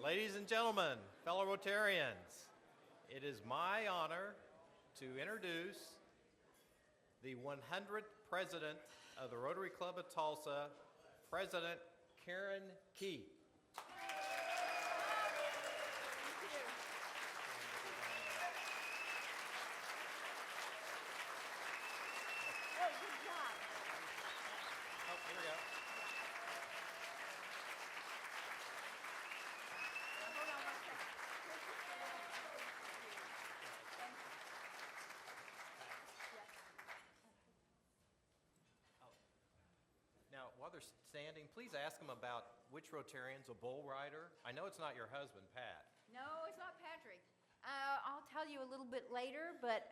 Ladies and gentlemen, fellow Rotarians, it is my honor to introduce the 100th President of the Rotary Club of Tulsa, President Karen Key. Now, while they're standing, please ask them about which Rotarian's a bull rider. I know it's not your husband, Pat. No, it's not Patrick. I'll tell you a little bit later, but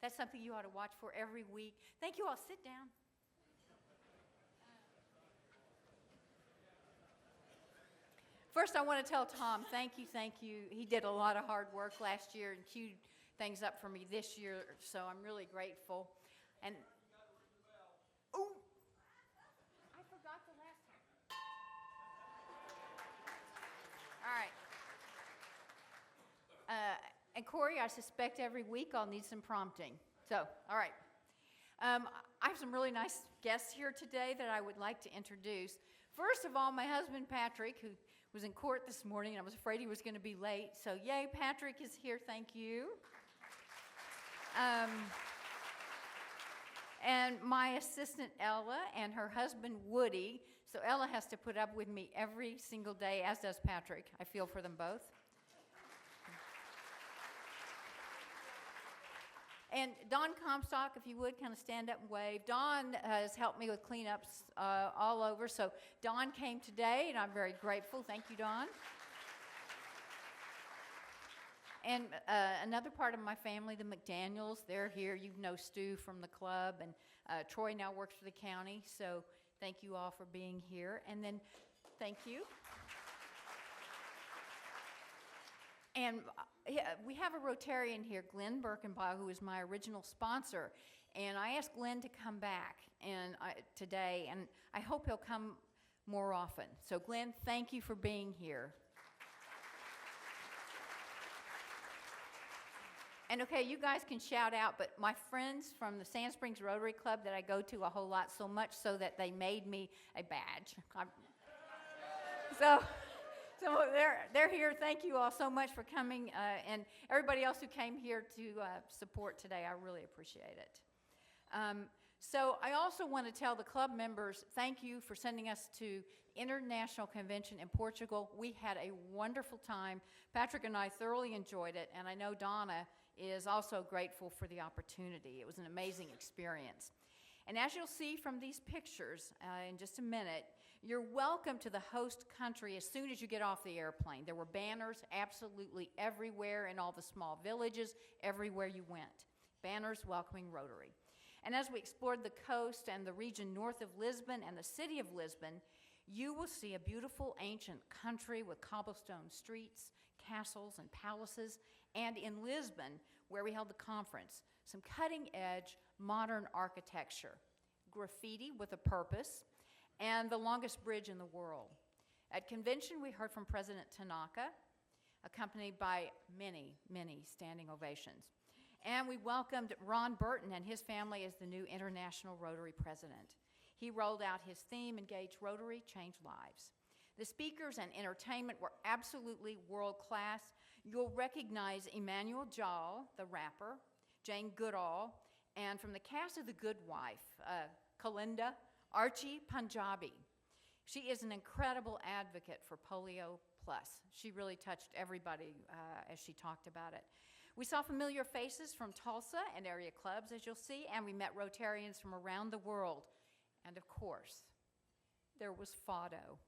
that's something you ought to watch for every week. Thank you all. Sit down. First, I want to tell Tom, thank you. He did a lot of hard work last year and queued things up for me this year, so I'm really grateful. And oh, I forgot the last time. All right. And Corey, I suspect every week I'll need some prompting. So, all right. I have some really nice guests here today that I would like to introduce. First of all, my husband, Patrick, who was in court this morning, and I was afraid he was going to be late. So, yay, Patrick is here. Thank you. And my assistant, Ella, and her husband, Woody. So, Ella has to put up with me every single day, as does Patrick. I feel for them both. And Don Comstock, if you would, kind of stand up and wave. Don has helped me with cleanups all over. So Don came today, and I'm very grateful. Thank you, Don. And another part of my family, the McDaniels, they're here. You know Stu from the club, and Troy now works for the county. So thank you all for being here. And then thank you. And we have a Rotarian here, Glenn Birkenbaugh, who is my original sponsor. And I asked Glenn to come back today, and I hope he'll come more often. So Glenn, thank you for being here. And okay, you guys can shout out, but my friends from the Sand Springs Rotary Club that I go to a whole lot, so much so that they made me a badge. So they're here. Thank you all so much for coming, and everybody else who came here to support today. I really appreciate it. So I also want to tell the club members, thank you for sending us to International Convention in Portugal. We had a wonderful time. Patrick and I thoroughly enjoyed it, and I know Donna is also grateful for the opportunity. It was an amazing experience. And as you'll see from these pictures in just a minute, you're welcome to the host country as soon as you get off the airplane. There were banners absolutely everywhere in all the small villages, everywhere you went. Banners welcoming Rotary. And as we explored the coast and the region north of Lisbon and the city of Lisbon, you will see a beautiful ancient country with cobblestone streets, castles, and palaces. And in Lisbon, where we held the conference, some cutting-edge modern architecture, graffiti with a purpose, and the longest bridge in the world. At convention, we heard from President Tanaka, accompanied by many, many standing ovations. And we welcomed Ron Burton and his family as the new International Rotary President. He rolled out his theme, Engage Rotary, Change Lives. The speakers and entertainment were absolutely world-class. You'll recognize Emmanuel Jal, the rapper, Jane Goodall, and from the cast of The Good Wife, Kalinda, Archie Punjabi. She is an incredible advocate for Polio Plus. She really touched everybody as she talked about it. We saw familiar faces from Tulsa and area clubs, as you'll see, and we met Rotarians from around the world. And of course, there was Fado.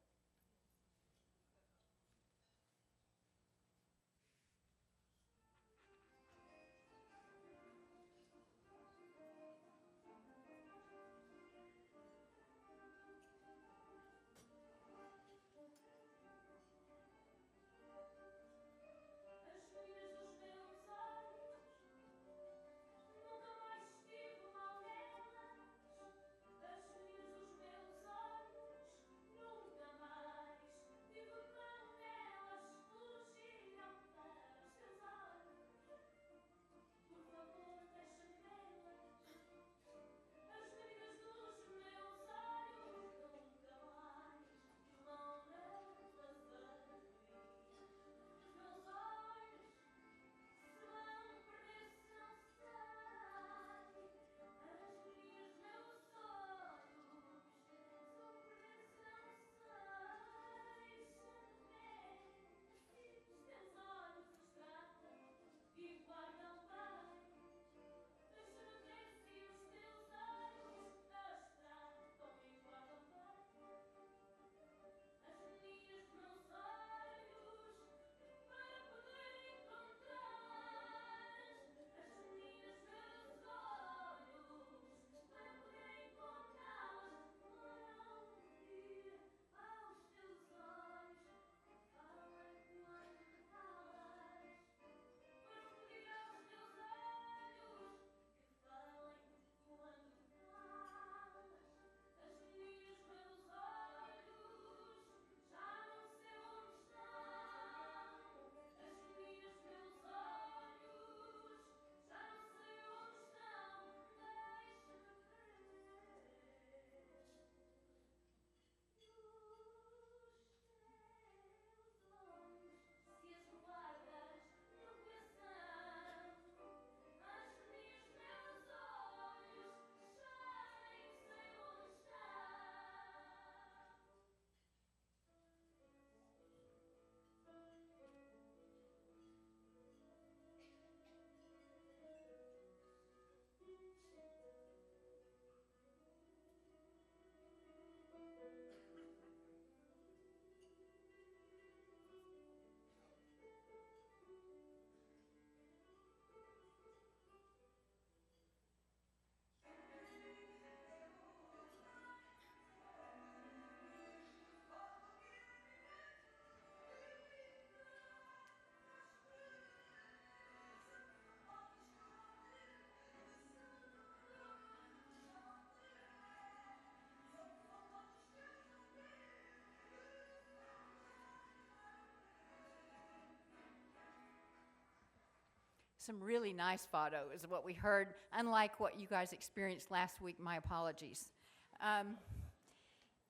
some really nice photos is what we heard, unlike what you guys experienced last week. My apologies.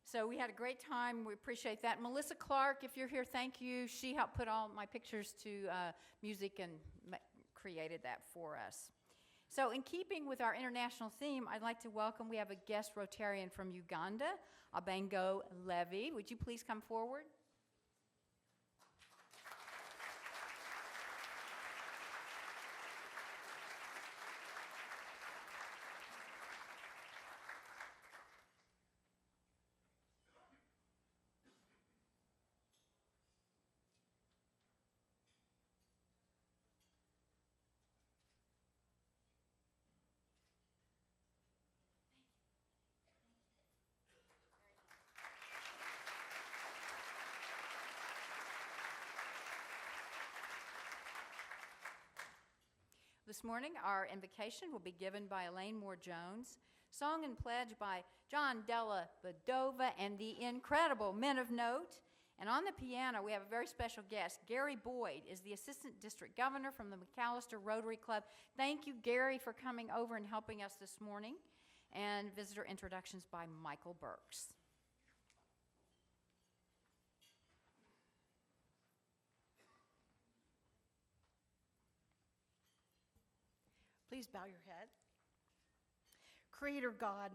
So we had a great time. We appreciate that. Melissa Clark, if you're here, thank you. She helped put all my pictures to music and created that for us. So in keeping with our international theme, I'd like to welcome, we have a guest Rotarian from Uganda, Abengo Levy. Would you please come forward? This morning, our invocation will be given by Elaine Moore-Jones, song and pledge by John Della Vedova and the incredible Men of Note. And on the piano, we have a very special guest. Gary Boyd is the Assistant District Governor from the McAllister Rotary Club. Thank you, Gary, for coming over and helping us this morning. And visitor introductions by Michael Burks. Please bow your head. Creator God,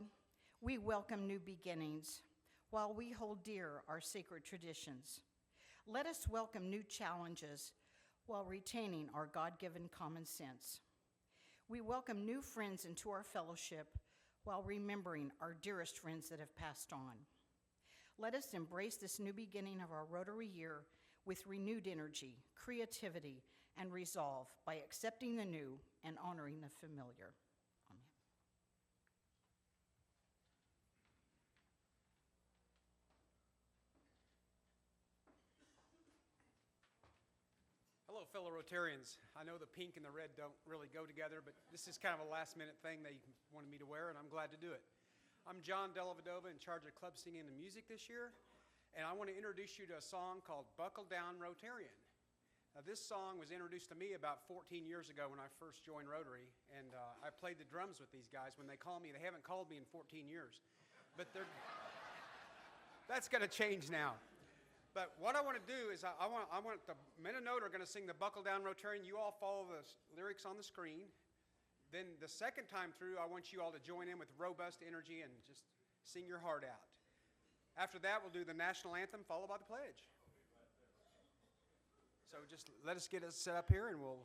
we welcome new beginnings while we hold dear our sacred traditions. Let us welcome new challenges while retaining our God-given common sense. We welcome new friends into our fellowship while remembering our dearest friends that have passed on. Let us embrace this new beginning of our Rotary year with renewed energy, creativity, and resolve by accepting the new and honoring the familiar. Amen. Hello, fellow Rotarians. I know the pink and the red don't really go together, but this is kind of a last-minute thing they wanted me to wear, and I'm glad to do it. I'm John Della Vedova, in charge of club singing and music this year, and I want to introduce you to a song called Buckle Down Rotarian. Now, this song was introduced to me about 14 years ago when I first joined Rotary, and I played the drums with these guys. When they call me, they haven't called me in 14 years, but that's going to change now. But what I want to do is I want the Men of Note are going to sing the Buckle Down Rotarian. You all follow the lyrics on the screen. Then the second time through, I want you all to join in with robust energy and just sing your heart out. After that, we'll do the national anthem followed by the pledge. So just let us get us set up here and we'll...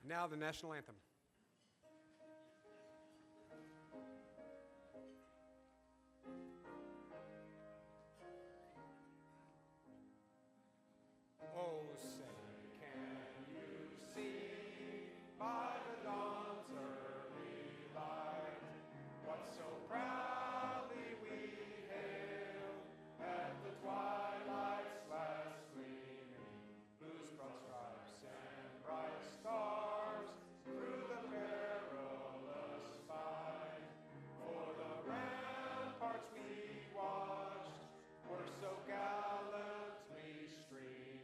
Now the national anthem. Oh, say, can you see by the dawn's early light what so proudly we hailed at the twilight's last gleaming, blue broad stripes and bright stars through the perilous fight? For the ramparts we watched were so gallantly streaming,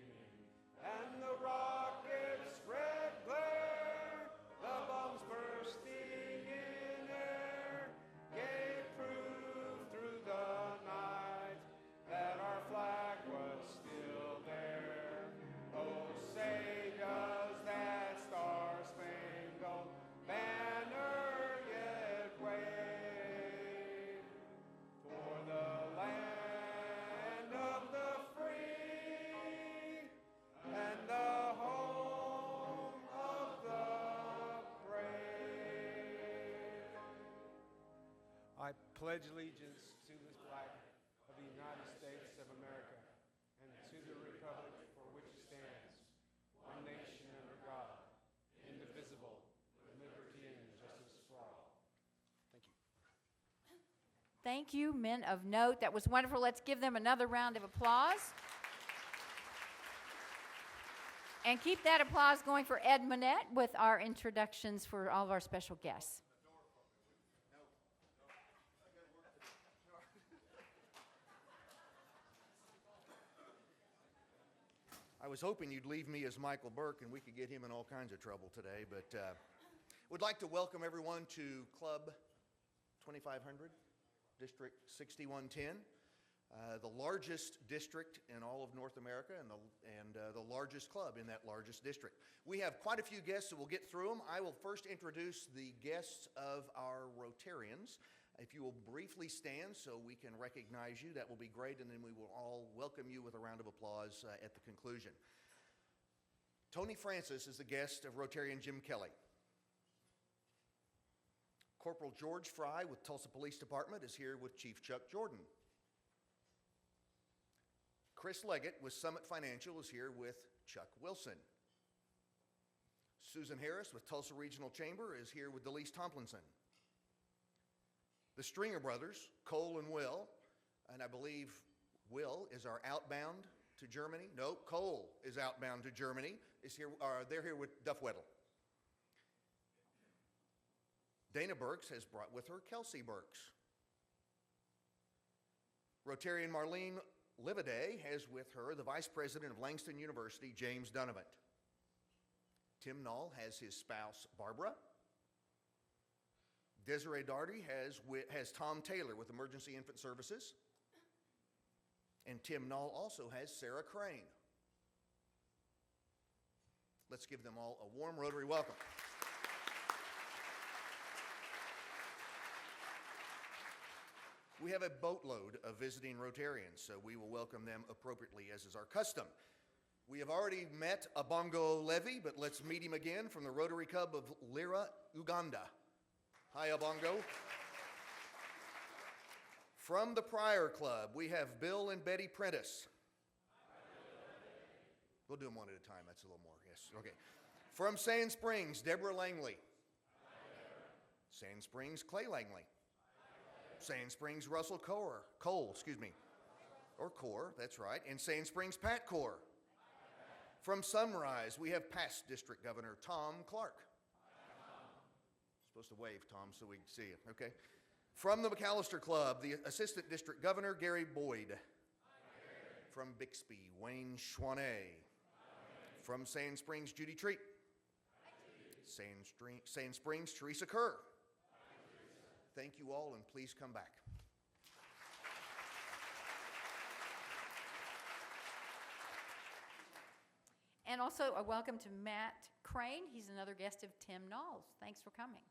and the rockets' red glare, the bombs bursting in air, gave proof through the night that our flag was still there. Oh, say does that star-spangled banner yet wave for the land of the free and the home of the brave? I pledge allegiance to the flag of the United States of America and to the republic for which it stands, one nation under God, indivisible, with liberty and justice for all. Thank you. Thank you, men of note. That was wonderful. Let's give them another round of applause. And keep that applause going for Ed Monette with our introductions for all of our special guests. I was hoping you'd leave me as Michael Burke and we could get him in all kinds of trouble today, but would like to welcome everyone to Club 2500, District 6110, the largest district in all of North America and the largest club in that largest district. We have quite a few guests, so we'll get through them. I will first introduce the guests of our Rotarians. If you will briefly stand so we can recognize you, that will be great, and then we will all welcome you with a round of applause at the conclusion. Tony Francis is the guest of Rotarian Jim Kelly. Corporal George Fry with Tulsa Police Department is here with Chief Chuck Jordan. Chris Leggett with Summit Financial is here with Chuck Wilson. Susan Harris with Tulsa Regional Chamber is here with Delise Tomlinson. The Stringer brothers, Cole and Will, and I believe Will is our outbound to Germany. No, Cole is outbound to Germany. They're here with Duff Weddle. Dana Burks has brought with her Kelsey Burks. Rotarian Marlene Livaday has with her the Vice President of Langston University, James Donovan. Tim Knoll has his spouse, Barbara. Desiree Darty has Tom Taylor with Emergency Infant Services. And Tim Knoll also has Sarah Crane. Let's give them all a warm Rotary welcome. We have a boatload of visiting Rotarians, so we will welcome them appropriately, as is our custom. We have already met Abongo Levy, but let's meet him again from the Rotary Club of Lira, Uganda. Hi, Abongo. From the Pryor Club, we have Bill and Betty Prentice. We'll do them one at a time. That's a little more. Yes. Okay. From Sand Springs, Deborah Langley. Sand Springs, Clay Langley. Sand Springs, Russell Cole, or Core, that's right. And Sand Springs, Pat Core. From Sunrise, we have past District Governor Tom Clark. Supposed to wave, Tom, so we can see you. Okay. From the McAllister Club, the Assistant District Governor Gary Boyd. From Bixby, Wayne Schwanee. From Sand Springs, Judy Treat. Sand Springs, Teresa Kerr. Thank you all, and please come back. And also a welcome to Matt Crane. He's another guest of Tim Knowles. Thanks for coming.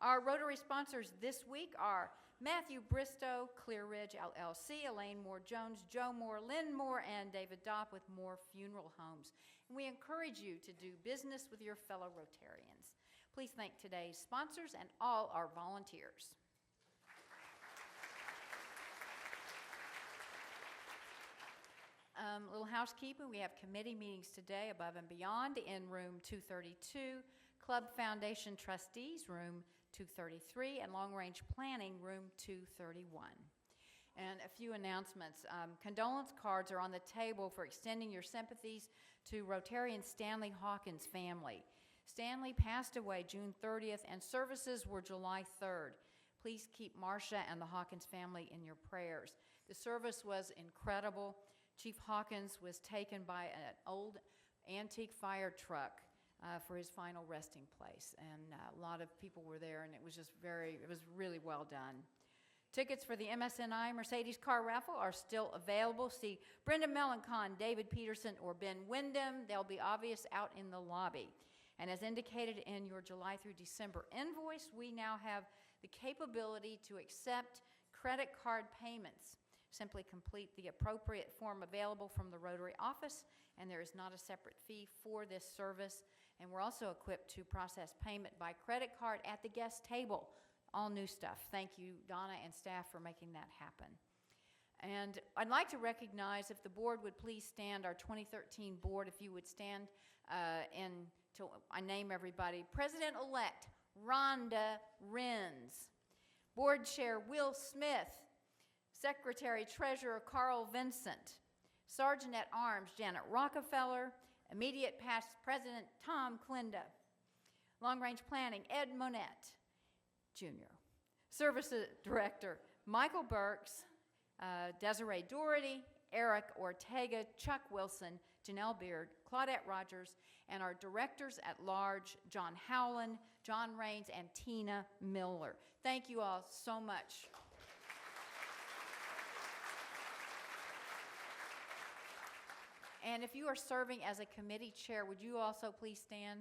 Our Rotary sponsors this week are Matthew Bristow, Clear Ridge LLC, Elaine Moore Jones, Joe Moore, Lynn Moore, and David Dopp with Moore Funeral Homes. And we encourage you to do business with your fellow Rotarians. Please thank today's sponsors and all our volunteers. A little housekeeping. We have committee meetings today above and beyond in room 232, Club Foundation Trustees, room 233, and Long Range Planning, room 231. And a few announcements. Condolence cards are on the table for extending your sympathies to Rotarian Stanley Hawkins' family. Stanley passed away June 30th, and services were July 3rd. Please keep Marcia and the Hawkins family in your prayers. The service was incredible. Chief Hawkins was taken by an old antique fire truck for his final resting place, and a lot of people were there, and it was really well done. Tickets for the MSNI Mercedes car raffle are still available. See Brenda Melancon, David Peterson, or Ben Wyndham. They'll be obvious out in the lobby. And as indicated in your July through December invoice, we now have the capability to accept credit card payments. Simply complete the appropriate form available from the Rotary office, and there is not a separate fee for this service. And we're also equipped to process payment by credit card at the guest table. All new stuff. Thank you, Donna and staff, for making that happen. And I'd like to recognize, if the board would please stand, our 2013 board, if you would stand until I name everybody. President-elect Rhonda Renz. Board Chair Will Smith. Secretary-Treasurer Carl Vincent, Sergeant-at-Arms Janet Rockefeller, Immediate Past President Tom Klinda, Long Range Planning Ed Monette, Jr., Services Director Michael Burks, Desiree Doherty, Eric Ortega, Chuck Wilson, Janelle Beard, Claudette Rogers, and our Directors at Large, John Howland, John Raines, and Tina Miller. Thank you all so much. And if you are serving as a committee chair, would you also please stand?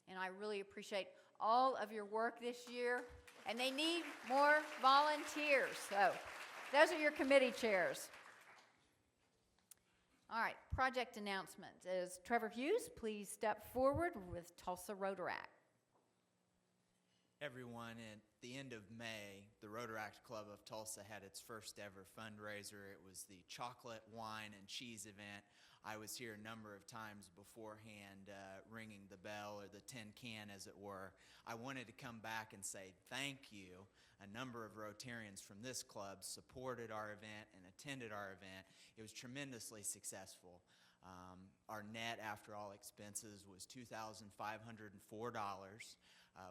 And I really appreciate all of your work this year. And they need more volunteers. So those are your committee chairs. All right, project announcements. Is Trevor Hughes, please step forward with Tulsa Rotaract. Everyone, at the end of May, the Rotaract Club of Tulsa had its first ever fundraiser. It was the chocolate, wine, and cheese event. I was here a number of times beforehand, ringing the bell, or the tin can, as it were. I wanted to come back and say thank you. A number of Rotarians from this club supported our event and attended our event. It was tremendously successful. Our net after all expenses was $2,504.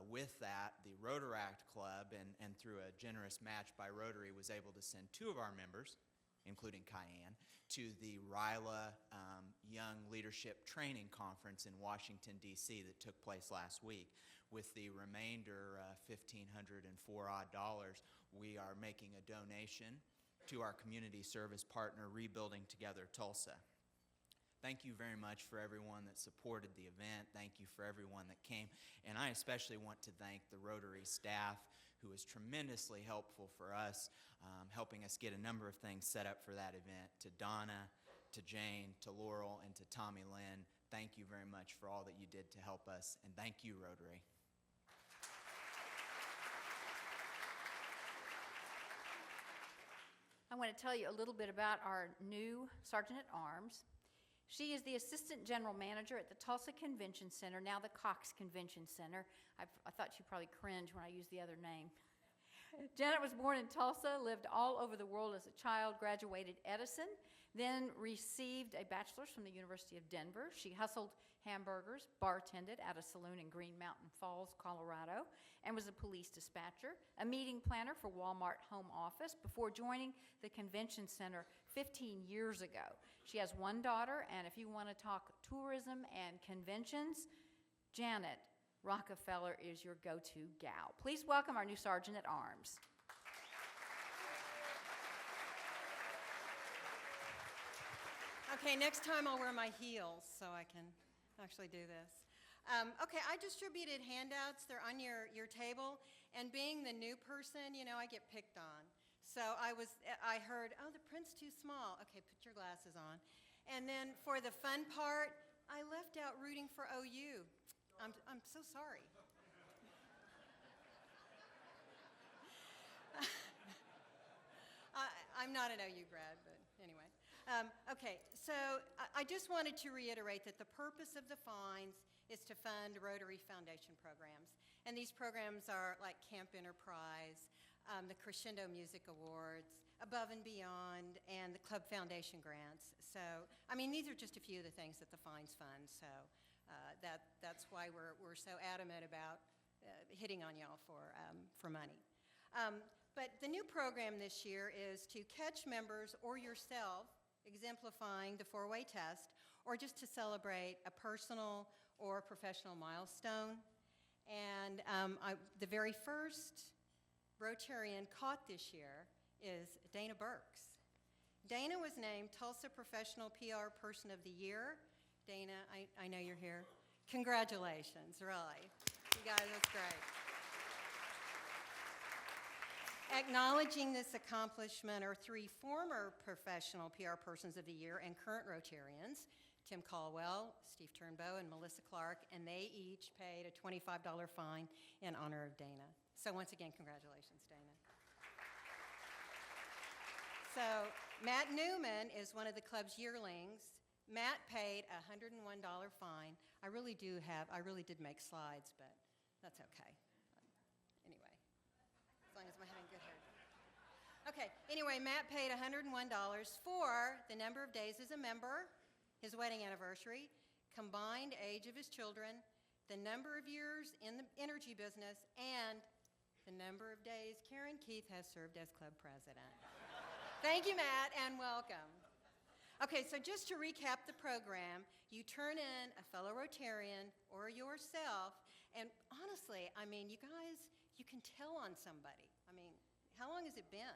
With that, the Rotaract Club, and through a generous match by Rotary, was able to send 2 of our members, including Cayenne, to the RILA Young Leadership Training Conference in Washington, D.C. that took place last week. With the remainder, $1,504 odd, we are making a donation to our community service partner, Rebuilding Together Tulsa. Thank you very much for everyone that supported the event. Thank you for everyone that came. And I especially want to thank the Rotary staff, who was tremendously helpful for us, helping us get a number of things set up for that event. To Donna, to Jane, to Laurel, and to Tommy Lynn, thank you very much for all that you did to help us. And thank you, Rotary. I want to tell you a little bit about our new Sergeant-at-Arms. She is the Assistant General Manager at the Tulsa Convention Center, now the Cox Convention Center. I thought she'd probably cringe when I used the other name. Janet was born in Tulsa, lived all over the world as a child, graduated Edison, then received a bachelor's from the University of Denver. She hustled hamburgers, bartended at a saloon in Green Mountain Falls, Colorado, and was a police dispatcher, a meeting planner for Walmart Home Office before joining the Convention Center 15 years ago. She has 1 daughter, and if you want to talk tourism and conventions, Janet Rockefeller is your go-to gal. Please welcome our new Sergeant-at-Arms. Okay, next time I'll wear my heels so I can actually do this. Okay, I distributed handouts. They're on your table. And being the new person, you know, I get picked on. So I heard, oh, the print's too small. Okay, put your glasses on. And then for the fun part, I left out rooting for OU. I'm so sorry. I'm not an OU grad, but anyway. Okay, so I just wanted to reiterate that the purpose of the fines is to fund Rotary Foundation programs. And these programs are like Camp Enterprise, the Crescendo Music Awards, Above and Beyond, and the Club Foundation grants. So, I mean, these are just a few of the things that the fines fund. So that's why we're so adamant about hitting on y'all for money. But the new program this year is to catch members or yourself exemplifying the four-way test, or just to celebrate a personal or professional milestone. And the very first Rotarian caught this year is Dana Burks. Dana was named Tulsa Professional PR Person of the Year. Dana, I know you're here. Congratulations, really. You guys, that's great. Acknowledging this accomplishment are three former Professional PR Persons of the Year and current Rotarians, Tim Caldwell, Steve Turnbow, and Melissa Clark, and they each paid a $25 fine in honor of Dana. So once again, congratulations, Dana. So Matt Newman is one of the club's yearlings. Matt paid a $101 fine. I really did make slides, but that's okay. Anyway, as long as I'm having good hair. Okay, anyway, Matt paid $101 for the number of days as a member, his wedding anniversary, combined age of his children, the number of years in the energy business, and the number of days Karen Keith has served as club president. Thank you, Matt, and welcome. Okay, so just to recap the program, you turn in a fellow Rotarian or yourself, and honestly, I mean, you guys, you can tell on somebody. I mean, how long has it been?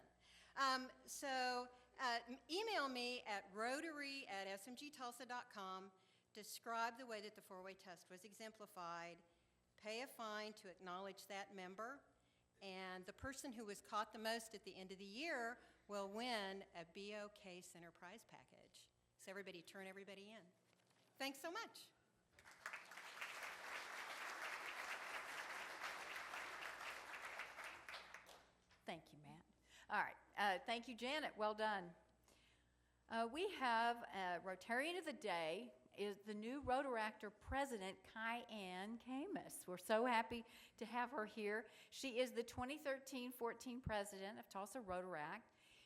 Email me at rotary@smgtulsa.com, describe the way that the four-way test was exemplified, pay a fine to acknowledge that member, and the person who was caught the most at the end of the year will win a BOK Center prize package. So everybody turn everybody in. Thanks so much. Thank you, Matt. All right. Thank you, Janet. Well done. We have Rotarian of the Day is the new Rotaractor President, Kyanne Camus. We're so happy to have her here. She is the 2013-14 President of Tulsa Rotaract.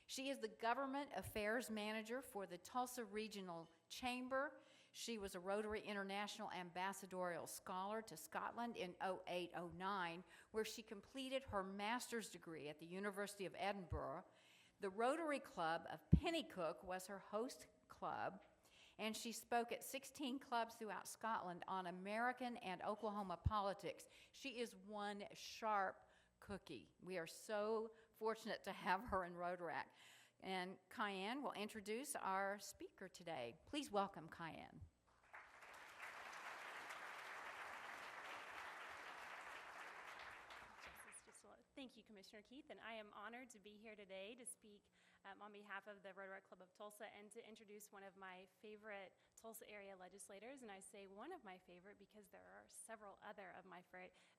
She is the Government Affairs Manager for the Tulsa Regional Chamber. She was a Rotary International Ambassadorial Scholar to Scotland in 08-09, where she completed her master's degree at the University of Edinburgh. The Rotary Club of Pennycook was her host club, and she spoke at 16 clubs throughout Scotland on American and Oklahoma politics. She is one sharp cookie. We are so fortunate to have her in Rotaract. And Kyanne will introduce our speaker today. Please welcome Kyanne. Thank you, Commissioner Keith, and I am honored to be here today to speak on behalf of the Rotary Club of Tulsa and to introduce one of my favorite Tulsa area legislators. And I say one of my favorite because there are several other of my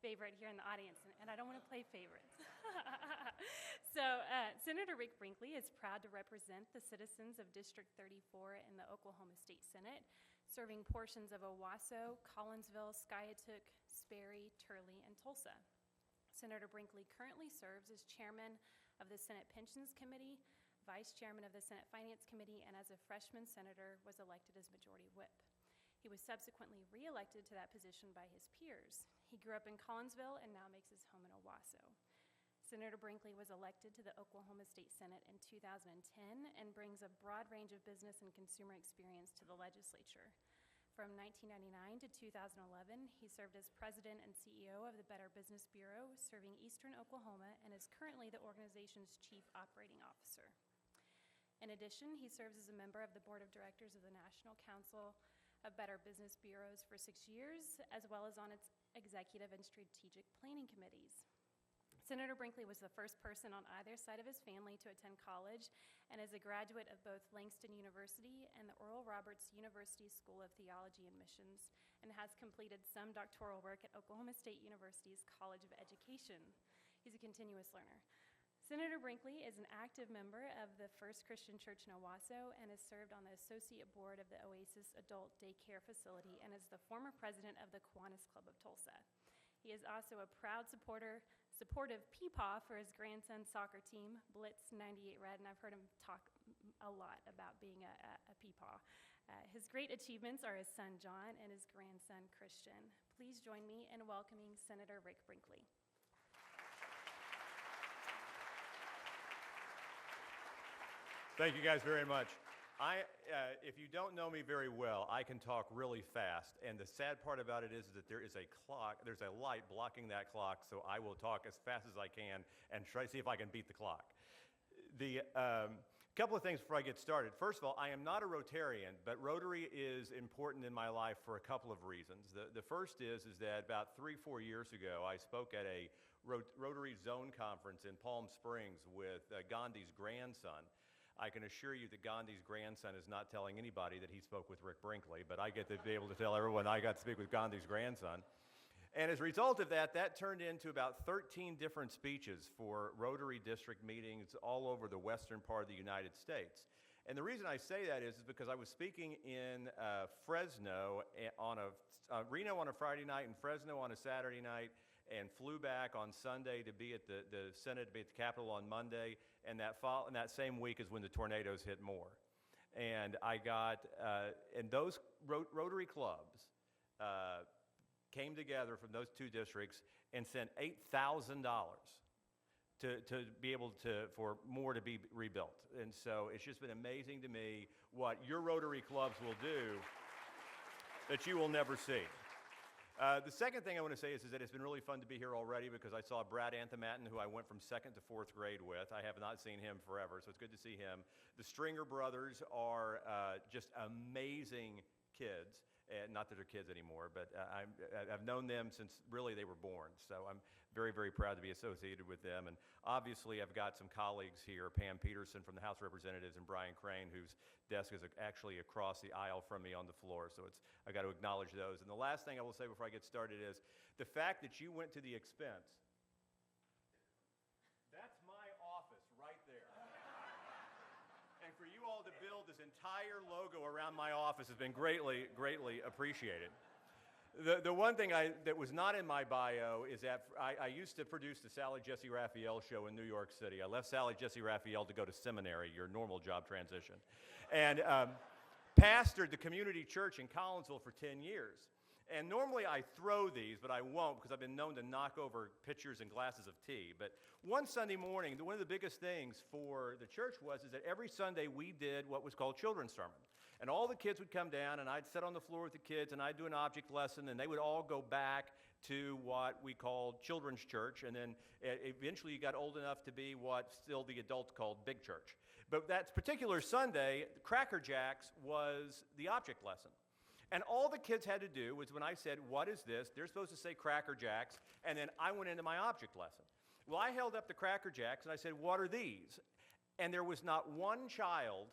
favorite here in the audience, and I don't want to play favorites. So Senator Rick Brinkley is proud to represent the citizens of District 34 in the Oklahoma State Senate, serving portions of Owasso, Collinsville, Skiatook, Sperry, Turley, and Tulsa. Senator Brinkley currently serves as chairman of the Senate Pensions Committee, vice chairman of the Senate Finance Committee, and as a freshman senator was elected as majority whip. He was subsequently reelected to that position by his peers. He grew up in Collinsville and now makes his home in Owasso. Senator Brinkley was elected to the Oklahoma State Senate in 2010 and brings a broad range of business and consumer experience to the legislature. From 1999 to 2011, he served as president and CEO of the Better Business Bureau, serving eastern Oklahoma, and is currently the organization's chief operating officer. In addition, he serves as a member of the board of directors of the National Council of Better Business Bureaus for 6 years, as well as on its executive and strategic planning committees. Senator Brinkley was the first person on either side of his family to attend college and is a graduate of both Langston University and the Oral Roberts University School of Theology and Missions, and has completed some doctoral work at Oklahoma State University's College of Education. He's a continuous learner. Senator Brinkley is an active member of the First Christian Church in Owasso and has served on the Associate Board of the Oasis Adult Daycare Facility and is the former president of the Kiwanis Club of Tulsa. He is also a proud supportive peepaw for his grandson's soccer team, Blitz 98 Red, and I've heard him talk a lot about being a peepaw. His great achievements are his son John and his grandson Christian. Please join me in welcoming Senator Rick Brinkley. Thank you guys very much. If you don't know me very well, I can talk really fast, and the sad part about it is that there is a clock, there's a light blocking that clock, so I will talk as fast as I can and try to see if I can beat the clock. The couple of things before I get started. First of all, I am not a Rotarian, but Rotary is important in my life for a couple of reasons. The first is that about 3-4 years ago, I spoke at a Rotary Zone Conference in Palm Springs with Gandhi's grandson. I can assure you that Gandhi's grandson is not telling anybody that he spoke with Rick Brinkley, but I get to be able to tell everyone I got to speak with Gandhi's grandson. And as a result of that, that turned into about 13 different speeches for Rotary district meetings all over the western part of the United States. And the reason I say that is because I was speaking in Fresno Reno on a Friday night and Fresno on a Saturday night, and flew back on Sunday to be at the Senate, to be at the Capitol on Monday, and that same week is when the tornadoes hit more. And I got, and those Rotary clubs came together from those two districts and sent $8,000 to be able for more to be rebuilt. And so it's just been amazing to me what your Rotary clubs will do that you will never see. The second thing I want to say is that it's been really fun to be here already because I saw Brad Anthematten, who I went from 2nd to 4th grade with. I have not seen him forever, so it's good to see him. The Stringer brothers are just amazing kids. Not that they're kids anymore, but I've known them since really they were born. So I'm very, very proud to be associated with them. And obviously I've got some colleagues here, Pam Peterson from the House of Representatives and Brian Crane, whose desk is actually across the aisle from me on the floor. So I got to acknowledge those. And the last thing I will say before I get started is the fact that you went to the expense. That's my office right there. And for you all to build this entire logo around my office has been greatly, greatly appreciated. The one thing that was not in my bio is that I used to produce the Sally Jesse Raphael show in New York City. I left Sally Jesse Raphael to go to seminary, your normal job transition, and pastored the community church in Collinsville for 10 years. And normally I throw these, but I won't because I've been known to knock over pitchers and glasses of tea. But one Sunday morning, one of the biggest things for the church is that every Sunday we did what was called children's sermon. And all the kids would come down, and I'd sit on the floor with the kids, and I'd do an object lesson, and they would all go back to what we called children's church. And then eventually you got old enough to be what still the adults called big church. But that particular Sunday, Cracker Jacks was the object lesson. And all the kids had to do was when I said, "What is this?" they're supposed to say Cracker Jacks, and then I went into my object lesson. Well, I held up the Cracker Jacks, and I said, "What are these?" And there was not one child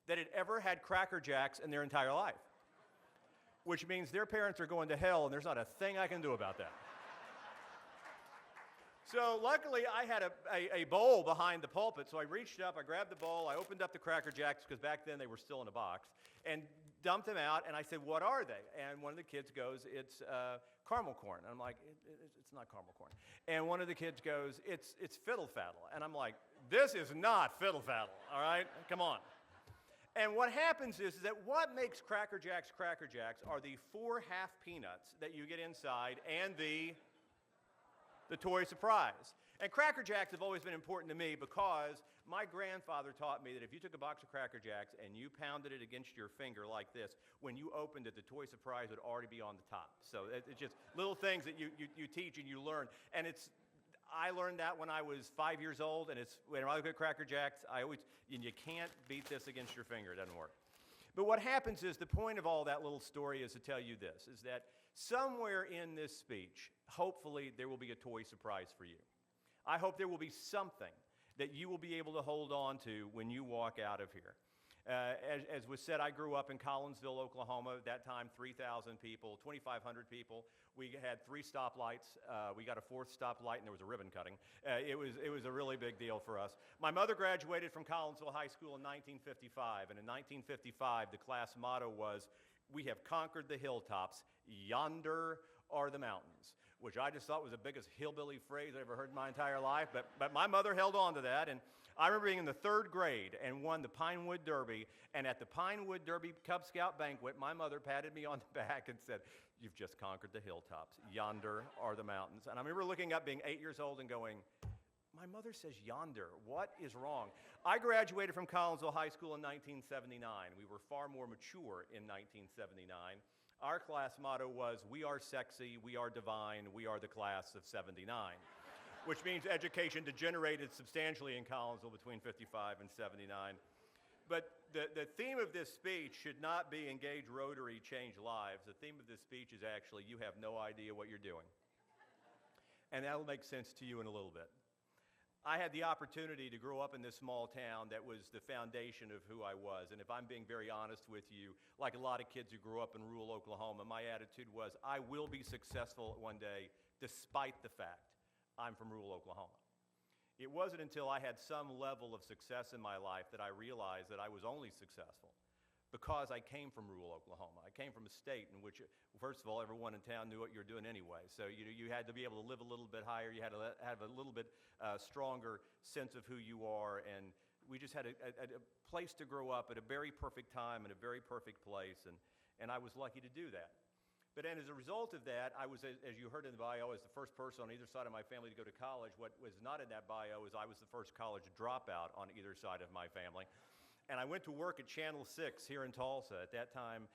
that had ever had Cracker Jacks in their entire life, which means their parents are going to hell, and there's not a thing I can do about that. So luckily, I had a bowl behind the pulpit, so I reached up, I grabbed the bowl, I opened up the Cracker Jacks, because back then they were still in a box, and dumped them out, and I said, "What are they?" And one of the kids goes, "It's caramel corn." And I'm like, it's not caramel corn. And one of the kids goes, it's fiddle faddle. And I'm like, this is not fiddle faddle, all right? Come on. And what happens is that what makes Cracker Jacks are the 4 half peanuts that you get inside and the toy surprise. And Cracker Jacks have always been important to me because my grandfather taught me that if you took a box of Cracker Jacks and you pounded it against your finger like this, when you opened it, the toy surprise would already be on the top. So it's just little things that you teach and you learn. And I learned that when I was 5 years old, and when I look at Cracker Jacks, and you can't beat this against your finger. It doesn't work. But what happens is, the point of all that little story is to tell you this, is that somewhere in this speech, hopefully there will be a toy surprise for you. I hope there will be something that you will be able to hold on to when you walk out of here. As was said, I grew up in Collinsville, Oklahoma. At that time, 3,000 people, 2,500 people. We had 3 stoplights. We got a 4th stoplight, and there was a ribbon cutting. It was a really big deal for us. My mother graduated from Collinsville High School in 1955, and in 1955, the class motto was, "We have conquered the hilltops. Yonder are the mountains," which I just thought was the biggest hillbilly phrase I ever heard in my entire life. But my mother held on to that, and I remember being in the 3rd grade and won the Pinewood Derby, and at the Pinewood Derby Cub Scout banquet, my mother patted me on the back and said, "You've just conquered the hilltops. Yonder are the mountains." And I remember looking up, being 8 years old, and going, my mother says yonder. What is wrong? I graduated from Collinsville High School in 1979. We were far more mature in 1979. Our class motto was, "We are sexy, we are divine, we are the class of 79." Which means education degenerated substantially in Collinsville between 55 and 79. But the theme of this speech should not be engage Rotary, change lives. The theme of this speech is actually, you have no idea what you're doing. And that'll make sense to you in a little bit. I had the opportunity to grow up in this small town that was the foundation of who I was. And if I'm being very honest with you, like a lot of kids who grew up in rural Oklahoma, my attitude was, I will be successful one day, despite the fact I'm from rural Oklahoma. It wasn't until I had some level of success in my life that I realized that I was only successful because I came from rural Oklahoma. I came from a state in which, first of all, everyone in town knew what you were doing anyway. So you had to be able to live a little bit higher. You had to have a little bit stronger sense of who you are. And we just had a place to grow up at a very perfect time in a very perfect place. And I was lucky to do that. But then as a result of that, I was, as you heard in the bio, as the first person on either side of my family to go to college. What was not in that bio is I was the first college dropout on either side of my family. And I went to work at Channel 6 here in Tulsa. At that time,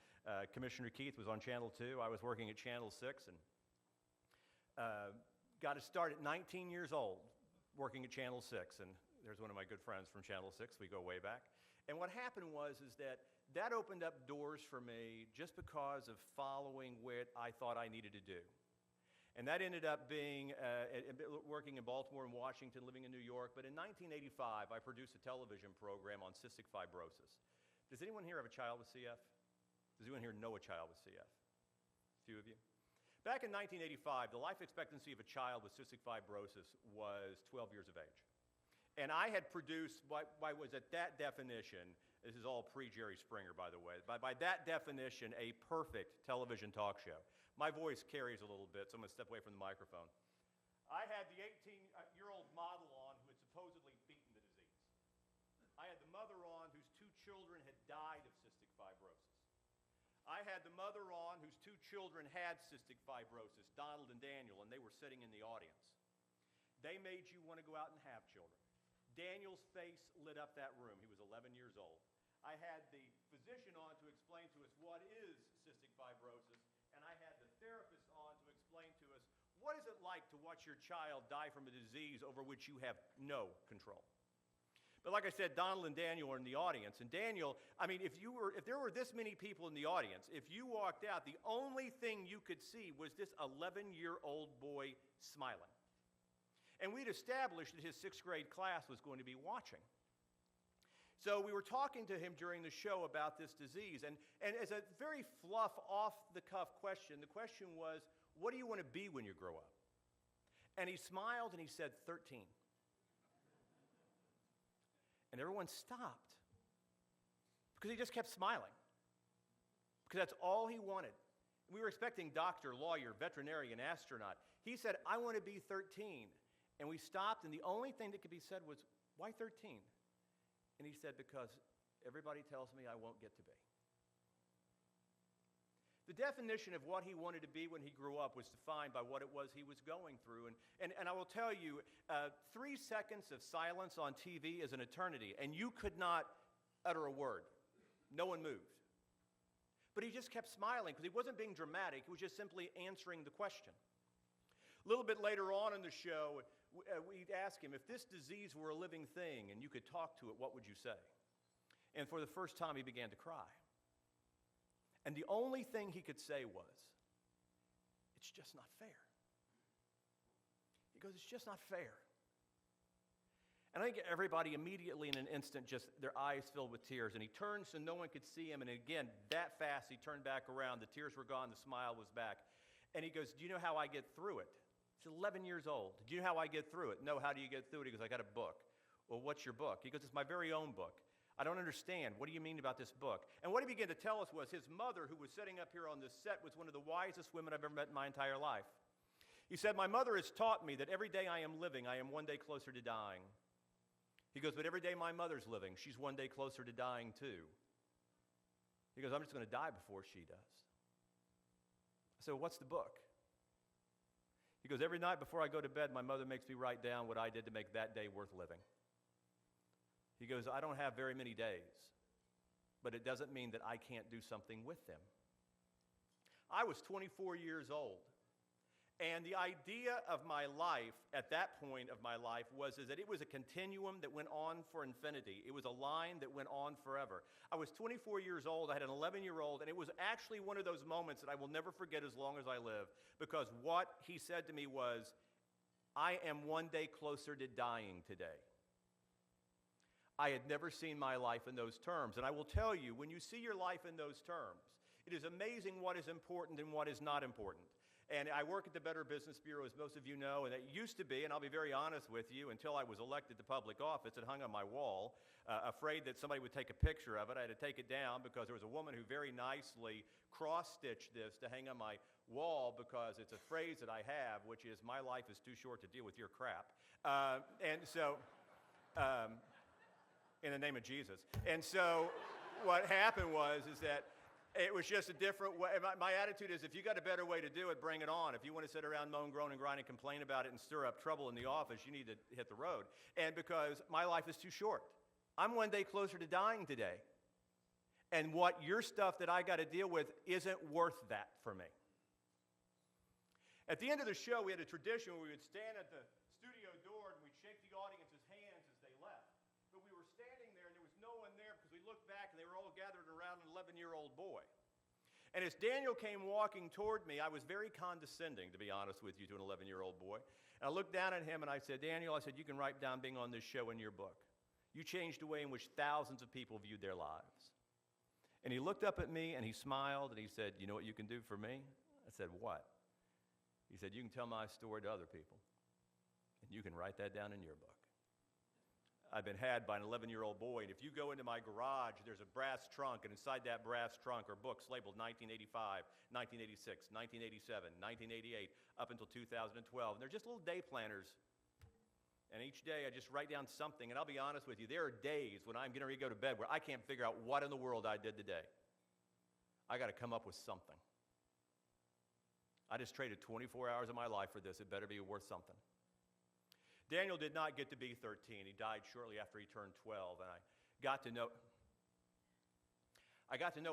Commissioner Keith was on Channel 2. I was working at Channel 6 and got to start at 19 years old working at Channel 6. And there's one of my good friends from Channel 6. We go way back. And what happened was that opened up doors for me just because of following what I thought I needed to do. And that ended up being working in Baltimore and Washington, living in New York. But in 1985, I produced a television program on cystic fibrosis. Does anyone here have a child with CF? Does anyone here know a child with CF? A few of you? Back in 1985, the life expectancy of a child with cystic fibrosis was 12 years of age. And I had produced what was at that definition, this is all pre-Jerry Springer, by the way, by that definition, a perfect television talk show. My voice carries a little bit, so I'm going to step away from the microphone. I had the 18-year-old model on who had supposedly beaten the disease. I had the mother on whose 2 children had died of cystic fibrosis. I had the mother on whose 2 children had cystic fibrosis, Donald and Daniel, and they were sitting in the audience. They made you want to go out and have children. Daniel's face lit up that room. He was 11 years old. I had the physician on to explain to us what is cystic fibrosis, and I had the therapist on to explain to us what is it like to watch your child die from a disease over which you have no control. But like I said, Donald and Daniel are in the audience. And Daniel, I mean, if there were this many people in the audience, if you walked out, the only thing you could see was this 11-year-old boy smiling. And we'd established that his 6th grade class was going to be watching. So we were talking to him during the show about this disease. And as a very fluff, off-the-cuff question, the question was, what do you want to be when you grow up? And he smiled and he said, 13. And everyone stopped because he just kept smiling because that's all he wanted. We were expecting doctor, lawyer, veterinarian, astronaut. He said, I want to be 13. And we stopped, and the only thing that could be said was, why 13? And he said, because everybody tells me I won't get to be. The definition of what he wanted to be when he grew up was defined by what it was he was going through. And I will tell you, 3 seconds of silence on TV is an eternity, and you could not utter a word. No one moved. But he just kept smiling because he wasn't being dramatic. He was just simply answering the question. A little bit later on in the show, we'd ask him, if this disease were a living thing and you could talk to it, what would you say? And for the first time, he began to cry. And the only thing he could say was, it's just not fair. He goes, it's just not fair. And I think everybody immediately in an instant, just their eyes filled with tears. And he turned so no one could see him. And again, that fast, he turned back around. The tears were gone. The smile was back. And he goes, do you know how I get through it? He's 11 years old. Do you know how I get through it? No, how do you get through it? He goes, I got a book. Well, what's your book? He goes, it's my very own book. I don't understand. What do you mean about this book? And what he began to tell us was his mother, who was sitting up here on this set, was one of the wisest women I've ever met in my entire life. He said, my mother has taught me that every day I am living, I am one day closer to dying. He goes, but every day my mother's living, she's one day closer to dying too. He goes, I'm just going to die before she does. I said, well, what's the book? He goes, every night before I go to bed, my mother makes me write down what I did to make that day worth living. He goes, I don't have very many days, but it doesn't mean that I can't do something with them. I was 24 years old, and the idea of my life at that point of my life was that it was a continuum that went on for infinity. It was a line that went on forever. I was 24 years old. I had an 11-year-old, and it was actually one of those moments that I will never forget as long as I live, because what he said to me was, I am one day closer to dying today. I had never seen my life in those terms. And I will tell you, when you see your life in those terms, it is amazing what is important and what is not important. And I work at the Better Business Bureau, as most of you know, and it used to be, and I'll be very honest with you, until I was elected to public office, it hung on my wall, afraid that somebody would take a picture of it. I had to take it down because there was a woman who very nicely cross-stitched this to hang on my wall, because it's a phrase that I have, which is, my life is too short to deal with your crap. In the name of Jesus. And so what happened was that it was just a different way. My attitude is, if you got a better way to do it, bring it on. If you want to sit around, moan, groan, and grind and complain about it and stir up trouble in the office, you need to hit the road. And because my life is too short. I'm one day closer to dying today. And what your stuff that I got to deal with isn't worth that for me. At the end of the show, we had a tradition where we would stand at the studio door and we'd shake the audience's hands as they left. But we were standing there and there was no one there because we looked back and they were all gathered around an 11-year-old boy. And as Daniel came walking toward me, I was very condescending, to be honest with you, to an 11-year-old boy. And I looked down at him and I said, Daniel, I said, you can write down being on this show in your book. You changed the way in which thousands of people viewed their lives. And he looked up at me and he smiled and he said, you know what you can do for me? I said, what? He said, you can tell my story to other people. And you can write that down in your book. I've been had by an 11-year-old boy, and if you go into my garage, there's a brass trunk, and inside that brass trunk are books labeled 1985, 1986, 1987, 1988, up until 2012. And they're just little day planners. And each day I just write down something, and I'll be honest with you, there are days when I'm getting ready to go to bed where I can't figure out what in the world I did today. I got to come up with something. I just traded 24 hours of my life for this. It better be worth something. Daniel did not get to be 13. He died shortly after he turned 12, and I got to know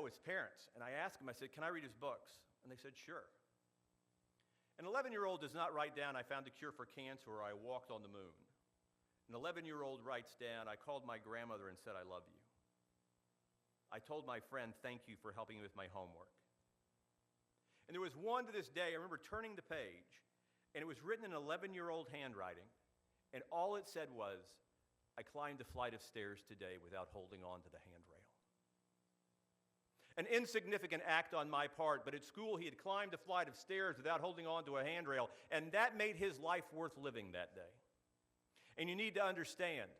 his parents, and I asked him, I said, can I read his books? And they said, sure. An 11-year-old does not write down, I found a cure for cancer, or I walked on the moon. An 11-year-old writes down, I called my grandmother and said, I love you. I told my friend, thank you for helping me with my homework. And there was one to this day, I remember turning the page, and it was written in 11-year-old handwriting, and all it said was, I climbed a flight of stairs today without holding on to the handrail. An insignificant act on my part, but at school he had climbed a flight of stairs without holding on to a handrail, and that made his life worth living that day. And you need to understand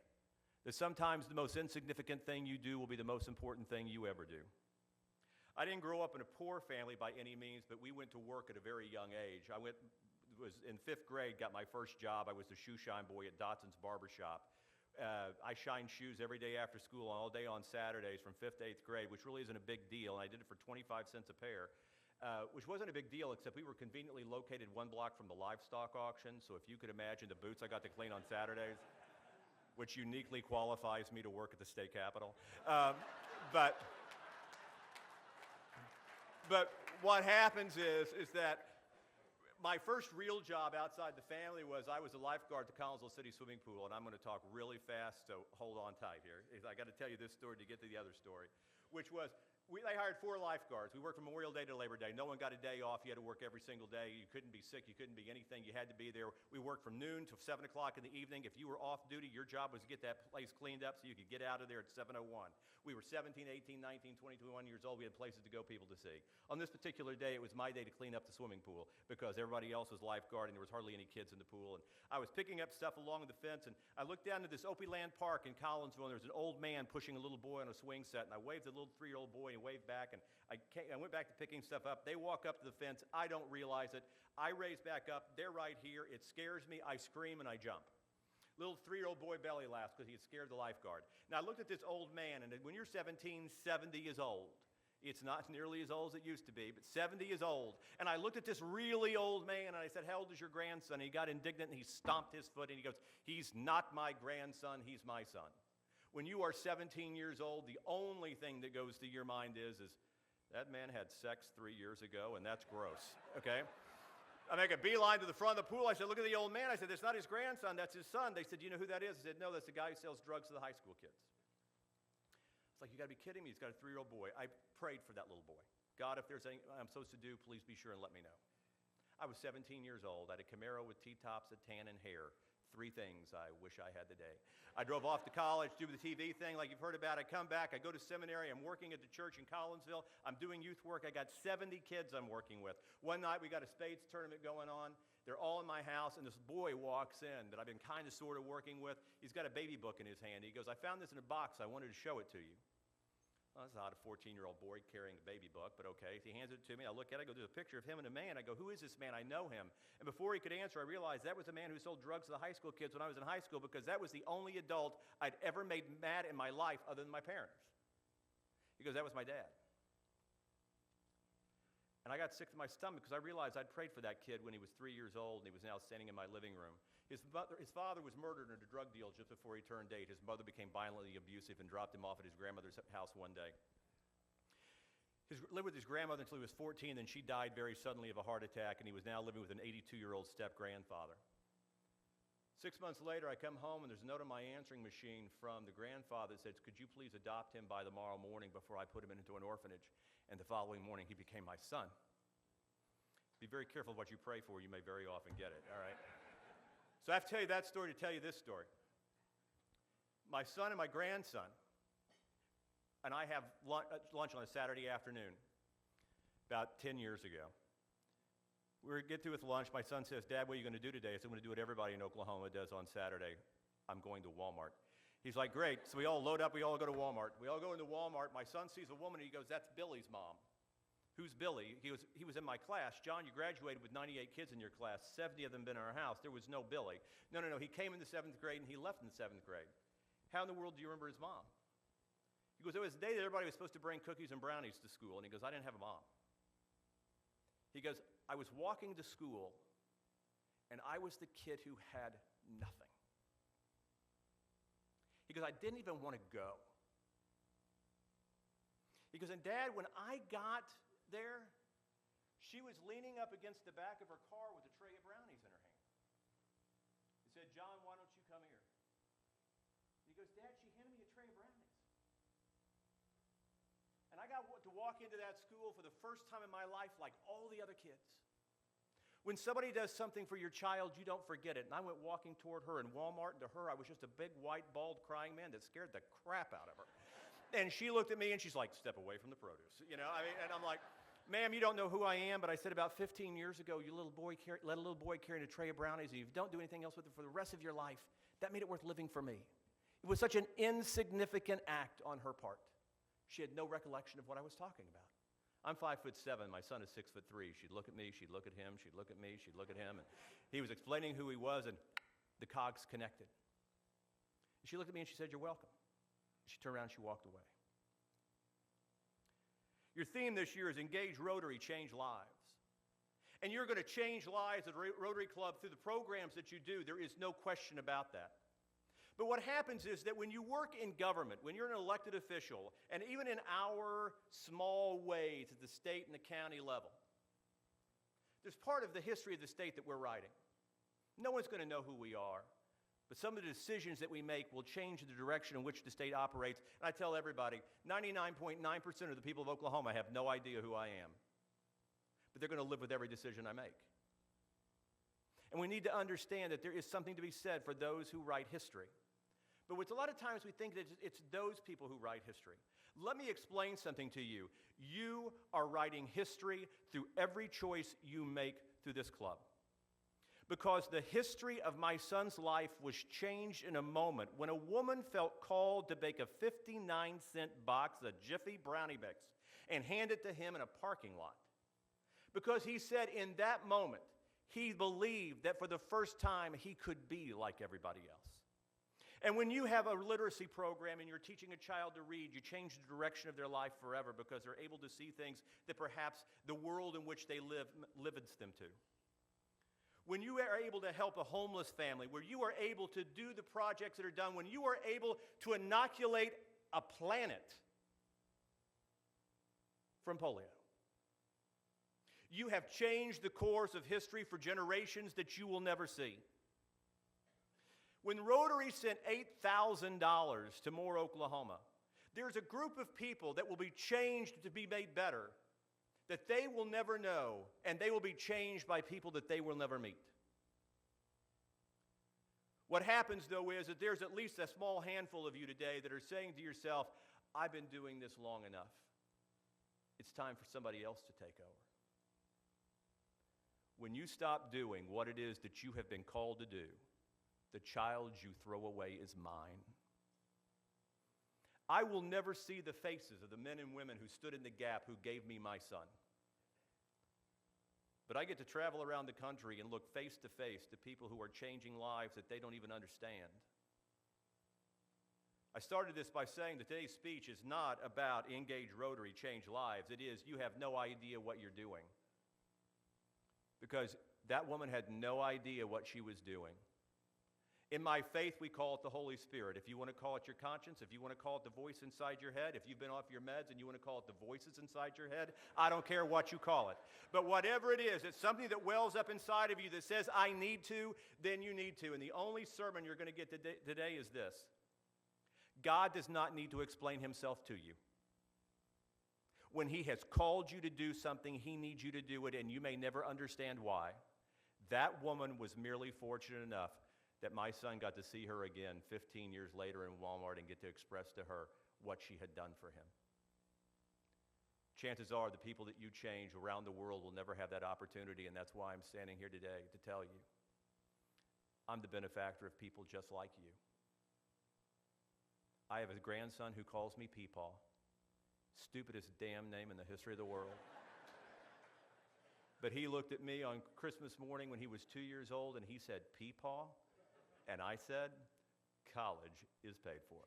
that sometimes the most insignificant thing you do will be the most important thing you ever do. I didn't grow up in a poor family by any means, but we went to work at a very young age. I was in 5th grade, got my first job. I was the shoe shine boy at Dotson's Barbershop. I shined shoes every day after school, all day on Saturdays from 5th to 8th grade, which really isn't a big deal, and I did it for 25 cents a pair, which wasn't a big deal, except we were conveniently located 1 block from the livestock auction, so if you could imagine the boots I got to clean on Saturdays, which uniquely qualifies me to work at the state capitol. But what happens is that my first real job outside the family was I was a lifeguard at the Collinsville City Swimming Pool, and I'm going to talk really fast, so hold on tight here. I got to tell you this story to get to the other story, which was They hired 4 lifeguards. We worked from Memorial Day to Labor Day. No one got a day off. You had to work every single day. You couldn't be sick. You couldn't be anything. You had to be there. We worked from noon till 7 o'clock in the evening. If you were off duty, your job was to get that place cleaned up so you could get out of there at 7:01. We were 17, 18, 19, 20, 21 years old. We had places to go, people to see. On this particular day, it was my day to clean up the swimming pool because everybody else was lifeguarding. There was hardly any kids in the pool. And I was picking up stuff along the fence, and I looked down to this Opie Land Park in Collinsville, and there was an old man pushing a little boy on a swing set, and I waved at the little 3-year-old boy, and he waved back, and I went back to picking stuff up. They walk up to the fence. I don't realize it. I raise back up. They're right here. It scares me. I scream and I jump. Little 3-year-old boy belly laughs because he had scared the lifeguard. Now I looked at this old man, and when you're 17, 70 is old. It's not nearly as old as it used to be, but 70 is old. And I looked at this really old man, and I said, how old is your grandson? And he got indignant, and he stomped his foot, and he goes, he's not my grandson, he's my son. When you are 17 years old, the only thing that goes through your mind is that man had sex 3 years ago, and that's gross, okay? I make a beeline to the front of the pool. I said, look at the old man. I said, that's not his grandson, that's his son. They said, do you know who that is? I said, no, that's the guy who sells drugs to the high school kids. It's like, you got to be kidding me. He's got a 3-year-old boy. I prayed for that little boy. God, if there's anything I'm supposed to do, please be sure and let me know. I was 17 years old. I had a Camaro with T-tops, a tan, and hair. 3 things I wish I had today. I drove off to college, do the TV thing like you've heard about. I come back, I go to seminary, I'm working at the church in Collinsville. I'm doing youth work. I got 70 kids I'm working with. One night we got a spades tournament going on. They're all in my house, and this boy walks in that I've been kind of sort of working with. He's got a baby book in his hand. He goes, I found this in a box. I wanted to show it to you. Well, that's not a 14-year-old boy carrying a baby book, but okay. He hands it to me. I look at it. I go, there's a picture of him and a man. I go, who is this man? I know him. And before he could answer, I realized that was the man who sold drugs to the high school kids when I was in high school because that was the only adult I'd ever made mad in my life other than my parents. He goes, that was my dad. And I got sick to my stomach because I realized I'd prayed for that kid when he was 3 years old, and he was now standing in my living room. His father was murdered in a drug deal just before he turned 8. His mother became violently abusive and dropped him off at his grandmother's house one day. He lived with his grandmother until he was 14, then she died very suddenly of a heart attack, and he was now living with an 82-year-old step-grandfather. 6 months later, I come home, and there's a note on my answering machine from the grandfather that says, could you please adopt him by tomorrow morning before I put him into an orphanage? And the following morning, he became my son. Be very careful what you pray for. You may very often get it, all right? So I have to tell you that story to tell you this story. My son and my grandson and I have lunch on a Saturday afternoon about 10 years ago. We get through with lunch. My son says, Dad, what are you going to do today? I said, I'm going to do what everybody in Oklahoma does on Saturday. I'm going to Walmart. He's like, great. So we all load up. We all go to Walmart. We all go into Walmart. My son sees a woman, and he goes, that's Billy's mom. Who's Billy? He was in my class. John, you graduated with 98 kids in your class. 70 of them been in our house. There was no Billy. No. He came in the 7th grade, and he left in the 7th grade. How in the world do you remember his mom? He goes, it was the day that everybody was supposed to bring cookies and brownies to school. And he goes, I didn't have a mom. He goes, I was walking to school, and I was the kid who had nothing. He goes, I didn't even want to go. He goes, and Dad, when I got there, she was leaning up against the back of her car with a tray of brownies in her hand. He said, John, why don't you come here? He goes, Dad, she handed me a tray of brownies. And I got to walk into that school for the first time in my life like all the other kids. When somebody does something for your child, you don't forget it. And I went walking toward her in Walmart, and to her, I was just a big, white, bald, crying man that scared the crap out of her. And she looked at me, and she's like, step away from the produce. And I'm like, ma'am, you don't know who I am, but I said about 15 years ago, let a little boy carrying a tray of brownies, and you don't do anything else with it for the rest of your life. That made it worth living for me. It was such an insignificant act on her part. She had no recollection of what I was talking about. I'm 5'7". My son is 6'3". She'd look at me, she'd look at him, she'd look at me, she'd look at him. And he was explaining who he was, and the cogs connected. And she looked at me, and she said, you're welcome. She turned around and she walked away. Your theme this year is Engage Rotary, Change Lives. And you're going to change lives at Rotary Club through the programs that you do. There is no question about that. But what happens is that when you work in government, when you're an elected official, and even in our small ways at the state and the county level, there's part of the history of the state that we're writing. No one's going to know who we are. But some of the decisions that we make will change the direction in which the state operates. And I tell everybody, 99.9% of the people of Oklahoma have no idea who I am. But they're going to live with every decision I make. And we need to understand that there is something to be said for those who write history. But a lot of times we think that it's those people who write history. Let me explain something to you. You are writing history through every choice you make through this club. Because the history of my son's life was changed in a moment when a woman felt called to bake a 59-cent box of Jiffy Brownie Mix and hand it to him in a parking lot. Because he said in that moment, he believed that for the first time he could be like everybody else. And when you have a literacy program and you're teaching a child to read, you change the direction of their life forever because they're able to see things that perhaps the world in which they live limits them to. When you are able to help a homeless family, where you are able to do the projects that are done, when you are able to inoculate a planet from polio, you have changed the course of history for generations that you will never see. When Rotary sent $8,000 to Moore, Oklahoma, there's a group of people that will be changed to be made better, that they will never know, and they will be changed by people that they will never meet. What happens, though, is that there's at least a small handful of you today that are saying to yourself, I've been doing this long enough. It's time for somebody else to take over. When you stop doing what it is that you have been called to do, the child you throw away is mine. I will never see the faces of the men and women who stood in the gap who gave me my son. But I get to travel around the country and look face to face to people who are changing lives that they don't even understand. I started this by saying that today's speech is not about Engage Rotary, change lives. It is, you have no idea what you're doing. Because that woman had no idea what she was doing. In my faith, we call it the Holy Spirit. If you want to call it your conscience, if you want to call it the voice inside your head, if you've been off your meds and you want to call it the voices inside your head, I don't care what you call it. But whatever it is, it's something that wells up inside of you that says, I need to, then you need to. And the only sermon you're going to get today is this. God does not need to explain himself to you. When he has called you to do something, he needs you to do it, and you may never understand why. That woman was merely fortunate enough that my son got to see her again 15 years later in Walmart and get to express to her what she had done for him. Chances are the people that you change around the world will never have that opportunity, and that's why I'm standing here today to tell you I'm the benefactor of people just like you. I have a grandson who calls me Peepaw. Stupidest damn name in the history of the world. But he looked at me on Christmas morning when he was 2 years old and he said, Peepaw? And I said, college is paid for.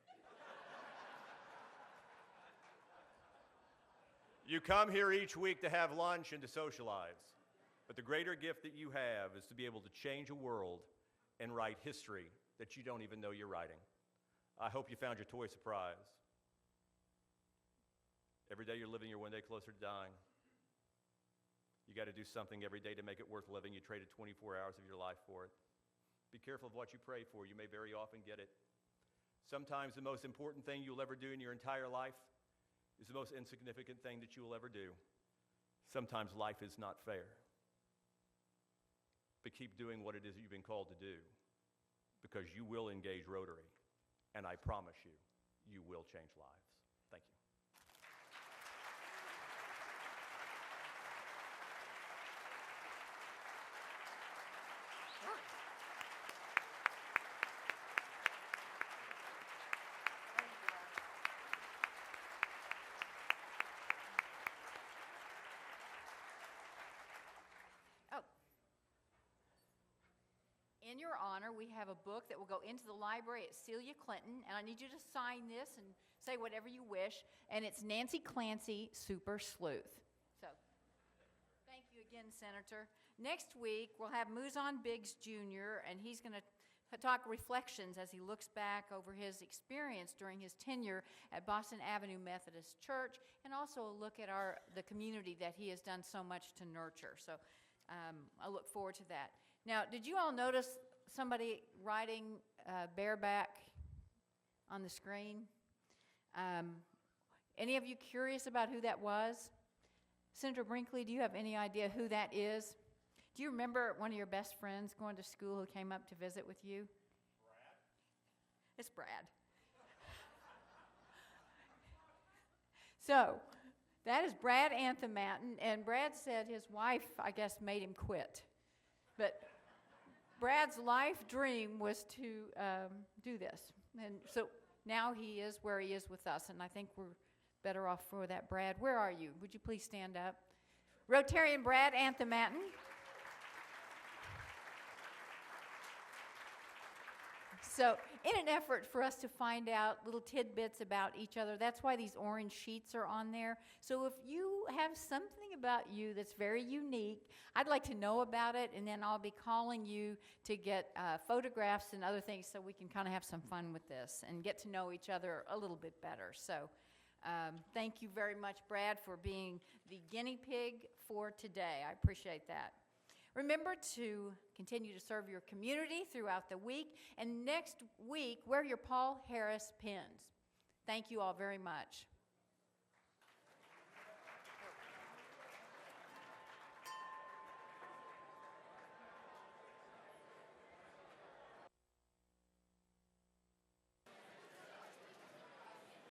You come here each week to have lunch and to socialize. But the greater gift that you have is to be able to change a world and write history that you don't even know you're writing. I hope you found your toy surprise. Every day you're living, you're one day closer to dying. You got to do something every day to make it worth living. You traded 24 hours of your life for it. Be careful of what you pray for. You may very often get it. Sometimes the most important thing you'll ever do in your entire life is the most insignificant thing that you will ever do. Sometimes life is not fair. But keep doing what it is that you've been called to do, because you will engage Rotary, and I promise you, you will change lives. Thank you. In your honor, we have a book that will go into the library at Celia Clinton, and I need you to sign this and say whatever you wish, and it's Nancy Clancy, Super Sleuth. So, thank you again, Senator. Next week, we'll have Muzan Biggs Jr., and he's going to talk reflections as he looks back over his experience during his tenure at Boston Avenue Methodist Church, and also a look at the community that he has done so much to nurture. So, I look forward to that. Now, did you all notice somebody riding bareback on the screen? Any of you curious about who that was? Senator Brinkley, do you have any idea who that is? Do you remember one of your best friends going to school who came up to visit with you? Brad? It's Brad. So, that is Brad Anthematten, and Brad said his wife, I guess, made him quit. But Brad's life dream was to do this. And so now he is where he is with us, and I think we're better off for that. Brad, where are you? Would you please stand up? Rotarian Brad Anthematten. So in an effort for us to find out little tidbits about each other, that's why these orange sheets are on there. So if you have something about you that's very unique, I'd like to know about it, and then I'll be calling you to get photographs and other things so we can kind of have some fun with this and get to know each other a little bit better. So thank you very much, Brad, for being the guinea pig for today. I appreciate that. Remember to continue to serve your community throughout the week, and next week, wear your Paul Harris pins. Thank you all very much.